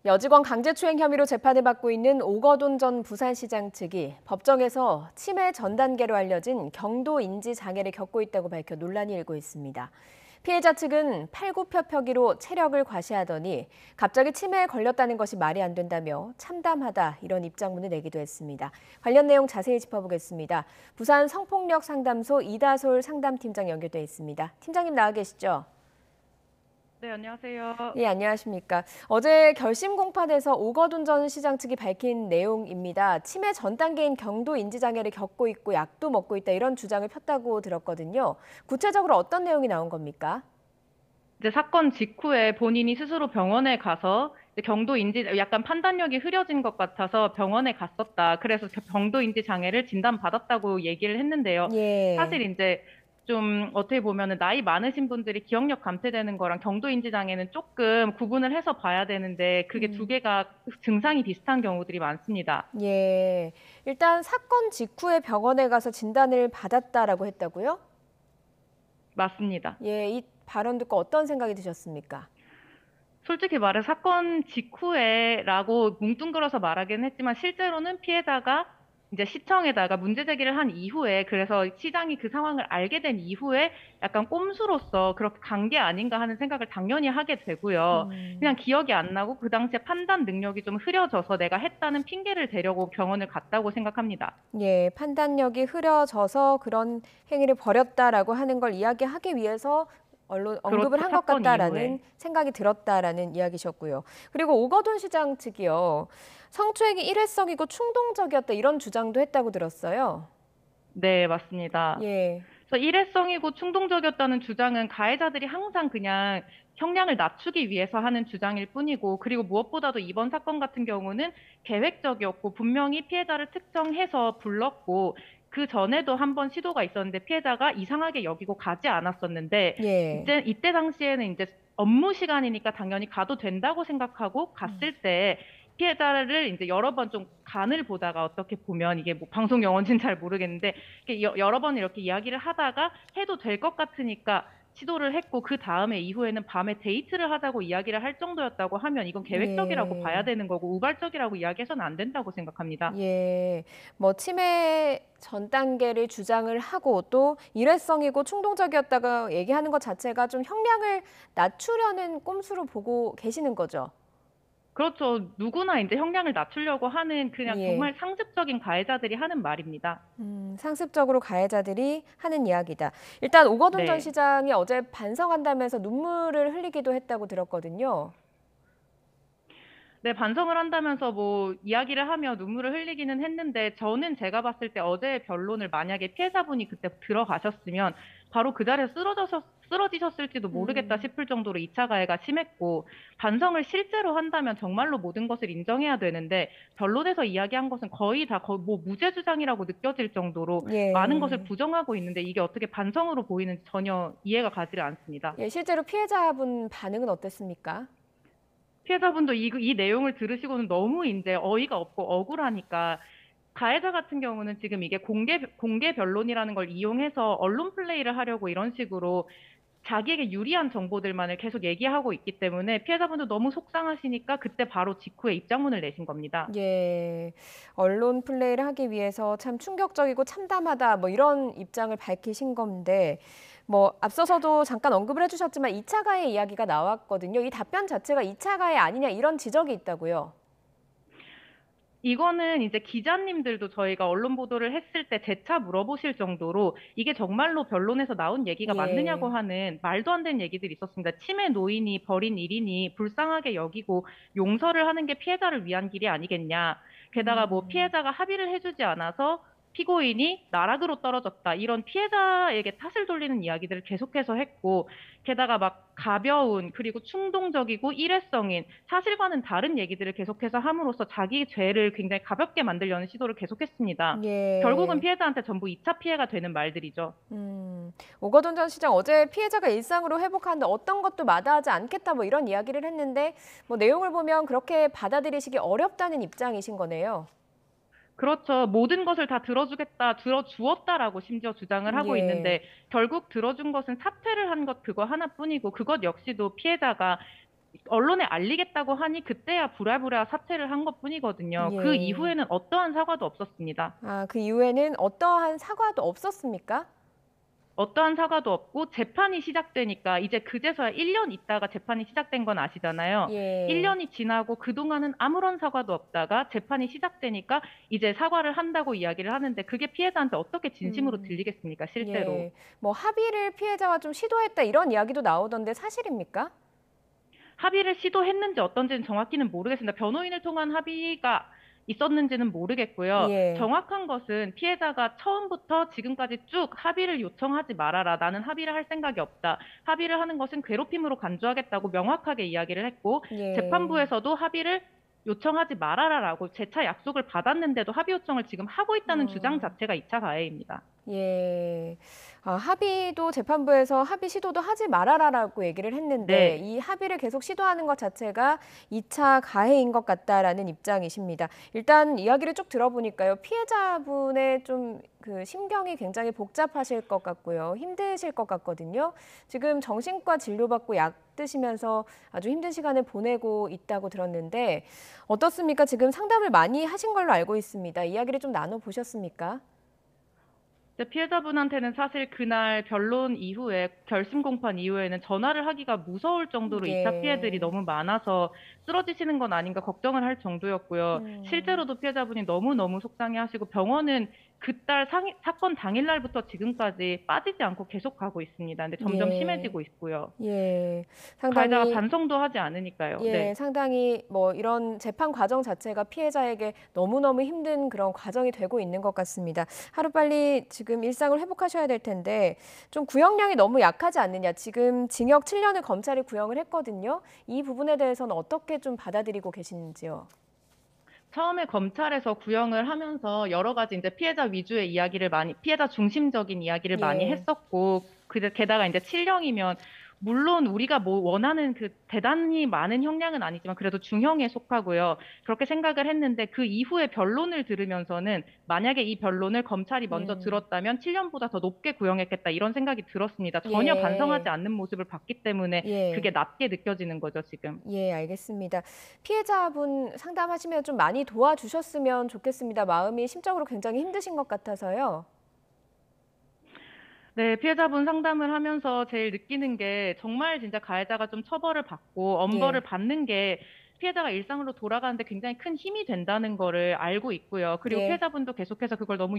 여직원 강제추행 혐의로 재판을 받고 있는 오거돈 전 부산시장 측이 법정에서 치매 전 단계로 알려진 경도 인지 장애를 겪고 있다고 밝혀 논란이 일고 있습니다. 피해자 측은 팔굽혀펴기로 체력을 과시하더니 갑자기 치매에 걸렸다는 것이 말이 안 된다며 참담하다 이런 입장문을 내기도 했습니다. 관련 내용 자세히 짚어보겠습니다. 부산 성폭력 상담소 이다솔 상담팀장 연결돼 있습니다. 팀장님 나와 계시죠? 네, 안녕하세요. 예, 안녕하십니까. 어제 결심 공판에서 오거돈 전 시장 측이 밝힌 내용입니다. 치매 전 단계인 경도 인지장애를 겪고 있고 약도 먹고 있다 이런 주장을 폈다고 들었거든요. 구체적으로 어떤 내용이 나온 겁니까? 이제 사건 직후에 본인이 스스로 병원에 가서 이제 경도 인지 약간 판단력이 흐려진 것 같아서 병원에 갔었다. 그래서 경도 인지 장애를 진단받았다고 얘기를 했는데요. 예. 사실 이제 좀 어떻게 보면은 나이 많으신 분들이 기억력 감퇴되는 거랑 경도 인지 장애는 조금 구분을 해서 봐야 되는데 그게 두 음, 개가 증상이 비슷한 경우들이 많습니다. 예. 일단 사건 직후에 병원에 가서 진단을 받았다라고 했다고요? 맞습니다. 예, 이 발언 듣고 어떤 생각이 드셨습니까? 솔직히 말해 사건 직후에라고 뭉뚱그려서 말하긴 했지만 실제로는 피해자가 이제 시청에다가 문제 제기를 한 이후에 그래서 시장이 그 상황을 알게 된 이후에 약간 꼼수로서 그렇게 간 게 아닌가 하는 생각을 당연히 하게 되고요. 그냥 음. 기억이 안 나고 그 당시에 판단 능력이 좀 흐려져서 내가 했다는 핑계를 대려고 병원을 갔다고 생각합니다. 예, 판단력이 흐려져서 그런 행위를 벌였다라고 하는 걸 이야기하기 위해서 언론 언급을 그렇죠. 한 것 사건 같다라는 이후에. 생각이 들었다라는 이야기셨고요. 그리고 오거돈 시장 측이요. 성추행이 일회성이고 충동적이었다 이런 주장도 했다고 들었어요. 네, 맞습니다. 예. 그래서 일회성이고 충동적이었다는 주장은 가해자들이 항상 그냥 형량을 낮추기 위해서 하는 주장일 뿐이고, 그리고 무엇보다도 이번 사건 같은 경우는 계획적이었고, 분명히 피해자를 특정해서 불렀고, 그 전에도 한 번 시도가 있었는데 피해자가 이상하게 여기고 가지 않았었는데, 예. 이때 당시에는 이제 업무 시간이니까 당연히 가도 된다고 생각하고 음. 갔을 때 피해자를 이제 여러 번 좀 간을 보다가 어떻게 보면 이게 뭐 방송 용어인지는 잘 모르겠는데 이렇게 여러 번 이렇게 이야기를 하다가 해도 될 것 같으니까 시도를 했고 그 다음에 이후에는 밤에 데이트를 하자고 이야기를 할 정도였다고 하면 이건 계획적이라고 봐야 예. 되는 거고 우발적이라고 이야기해서는 안 된다고 생각합니다. 예. 뭐 치매 전 단계를 주장을 하고 또 일회성이고 충동적이었다가 얘기하는 것 자체가 좀 형량을 낮추려는 꼼수로 보고 계시는 거죠. 그렇죠. 누구나 이제 형량을 낮추려고 하는 그냥 예. 정말 상습적인 가해자들이 하는 말입니다. 상습적으로 가해자들이 하는 이야기다. 일단 오거돈 전 네. 시장이 어제 반성한다면서 눈물을 흘리기도 했다고 들었거든요. 네, 반성을 한다면서 뭐 이야기를 하며 눈물을 흘리기는 했는데 저는 제가 봤을 때 어제의 변론을 만약에 피해자분이 그때 들어가셨으면 바로 그 자리에 쓰러지셨을지도 모르겠다 음. 싶을 정도로 2차 가해가 심했고 반성을 실제로 한다면 정말로 모든 것을 인정해야 되는데 변론에서 이야기한 것은 거의 다 뭐 무죄 주장이라고 느껴질 정도로 많은 것을 예. 부정하고 있는데 이게 어떻게 반성으로 보이는지 전혀 이해가 가지를 않습니다. 예, 실제로 피해자분 반응은 어땠습니까? 피해자분도 이 내용을 들으시고는 너무 이제 어이가 없고 억울하니까 가해자 같은 경우는 지금 이게 공개 변론이라는 걸 이용해서 언론 플레이를 하려고 이런 식으로 자기에게 유리한 정보들만을 계속 얘기하고 있기 때문에 피해자분도 너무 속상하시니까 그때 바로 직후에 입장문을 내신 겁니다. 예. 언론 플레이를 하기 위해서 참 충격적이고 참담하다 뭐 이런 입장을 밝히신 건데 뭐 앞서서도 잠깐 언급을 해주셨지만 2차 가해 이야기가 나왔거든요. 이 답변 자체가 2차 가해 아니냐 이런 지적이 있다고요. 이거는 이제 기자님들도 저희가 언론 보도를 했을 때 재차 물어보실 정도로 이게 정말로 변론에서 나온 얘기가 맞느냐고 예. 하는 말도 안 되는 얘기들이 있었습니다. 치매 노인이 벌인 일이니 불쌍하게 여기고 용서를 하는 게 피해자를 위한 길이 아니겠냐. 게다가 뭐 음. 피해자가 합의를 해주지 않아서 피고인이 나락으로 떨어졌다. 이런 피해자에게 탓을 돌리는 이야기들을 계속해서 했고, 게다가 막 가벼운, 그리고 충동적이고 일회성인, 사실과는 다른 얘기들을 계속해서 함으로써 자기 죄를 굉장히 가볍게 만들려는 시도를 계속했습니다. 결국은 예. 피해자한테 전부 2차 피해가 되는 말들이죠. 오거돈 전 시장 어제 피해자가 일상으로 회복하는데 어떤 것도 마다하지 않겠다 뭐 이런 이야기를 했는데 뭐 내용을 보면 그렇게 받아들이시기 어렵다는 입장이신 거네요. 그렇죠. 모든 것을 다 들어주겠다, 들어주었다라고 심지어 주장을 하고 예. 있는데, 결국 들어준 것은 사퇴를 한 것 그거 하나뿐이고, 그것 역시도 피해자가 언론에 알리겠다고 하니 그때야 부랴부랴 사퇴를 한 것뿐이거든요. 그 예. 이후에는 어떠한 사과도 없었습니다. 아, 그 이후에는 어떠한 사과도 없었습니까? 어떠한 사과도 없고 재판이 시작되니까 이제 그제서야 1년 있다가 재판이 시작된 건 아시잖아요. 예. 1년이 지나고 그동안은 아무런 사과도 없다가 재판이 시작되니까 이제 사과를 한다고 이야기를 하는데 그게 피해자한테 어떻게 진심으로 음. 들리겠습니까, 실제로. 예. 뭐 합의를 피해자와 좀 시도했다 이런 이야기도 나오던데 사실입니까? 합의를 시도했는지 어떤지는 정확히는 모르겠습니다. 변호인을 통한 합의가 있었는지는 모르겠고요. 예. 정확한 것은 피해자가 처음부터 지금까지 쭉 합의를 요청하지 말아라. 나는 합의를 할 생각이 없다. 합의를 하는 것은 괴롭힘으로 간주하겠다고 명확하게 이야기를 했고 예. 재판부에서도 합의를 요청하지 말아라라고 재차 약속을 받았는데도 합의 요청을 지금 하고 있다는 주장 어. 자체가 2차 가해입니다. 예. 아, 합의도 재판부에서 합의 시도도 하지 말아라라고 얘기를 했는데 네. 이 합의를 계속 시도하는 것 자체가 2차 가해인 것 같다라는 입장이십니다. 일단 이야기를 쭉 들어보니까요. 피해자분의 좀 그 심경이 굉장히 복잡하실 것 같고요. 힘드실 것 같거든요. 지금 정신과 진료받고 약 드시면서 아주 힘든 시간을 보내고 있다고 들었는데 어떻습니까? 지금 상담을 많이 하신 걸로 알고 있습니다. 이야기를 좀 나눠보셨습니까? 근데 피해자분한테는 사실 그날 변론 이후에 결심 공판 이후에는 전화를 하기가 무서울 정도로 2차 피해들이 예. 너무 많아서 쓰러지시는 건 아닌가 걱정을 할 정도였고요. 음. 실제로도 피해자분이 너무너무 속상해하시고 병원은 그딸 사건 당일날부터 지금까지 빠지지 않고 계속 가고 있습니다. 근데 점점 예. 심해지고 있고요. 예. 가해자가 상당히 반성도 하지 않으니까요. 예, 네. 상당히 뭐 이런 재판 과정 자체가 피해자에게 너무너무 힘든 그런 과정이 되고 있는 것 같습니다. 하루빨리 지금 일상을 회복하셔야 될 텐데 좀 구형량이 너무 약하지 않느냐. 지금 징역 7년을 검찰이 구형을 했거든요. 이 부분에 대해서는 어떻게 좀 받아들이고 계시는지요? 처음에 검찰에서 구형을 하면서 여러 가지 이제 피해자 위주의 이야기를 많이, 피해자 중심적인 이야기를 많이 예. 했었고, 게다가 이제 7형이면, 물론 우리가 뭐 원하는 그 대단히 많은 형량은 아니지만 그래도 중형에 속하고요. 그렇게 생각을 했는데 그 이후에 변론을 들으면서는 만약에 이 변론을 검찰이 먼저 음. 들었다면 7년보다 더 높게 구형했겠다 이런 생각이 들었습니다. 전혀 반성하지 예. 않는 모습을 봤기 때문에 그게 예. 낮게 느껴지는 거죠, 지금. 예, 알겠습니다. 피해자분 상담하시면 좀 많이 도와주셨으면 좋겠습니다. 마음이 심적으로 굉장히 힘드신 것 같아서요. 네, 피해자분 상담을 하면서 제일 느끼는 게 정말 진짜 가해자가 좀 처벌을 받고 엄벌을 예. 받는 게 피해자가 일상으로 돌아가는데 굉장히 큰 힘이 된다는 거를 알고 있고요. 그리고 예. 피해자분도 계속해서 그걸 너무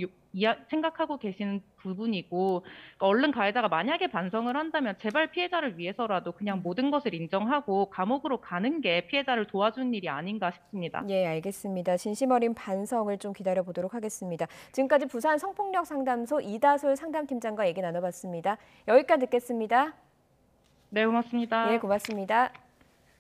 생각하고 계시는 부분이고, 그러니까 얼른 가해자가 만약에 반성을 한다면 제발 피해자를 위해서라도 그냥 음. 모든 것을 인정하고 감옥으로 가는 게 피해자를 도와주는 일이 아닌가 싶습니다. 예, 알겠습니다. 진심 어린 반성을 좀 기다려 보도록 하겠습니다. 지금까지 부산 성폭력 상담소 이다솔 상담팀장과 얘기 나눠봤습니다. 여기까지 듣겠습니다. 네, 예, 고맙습니다. 고맙습니다.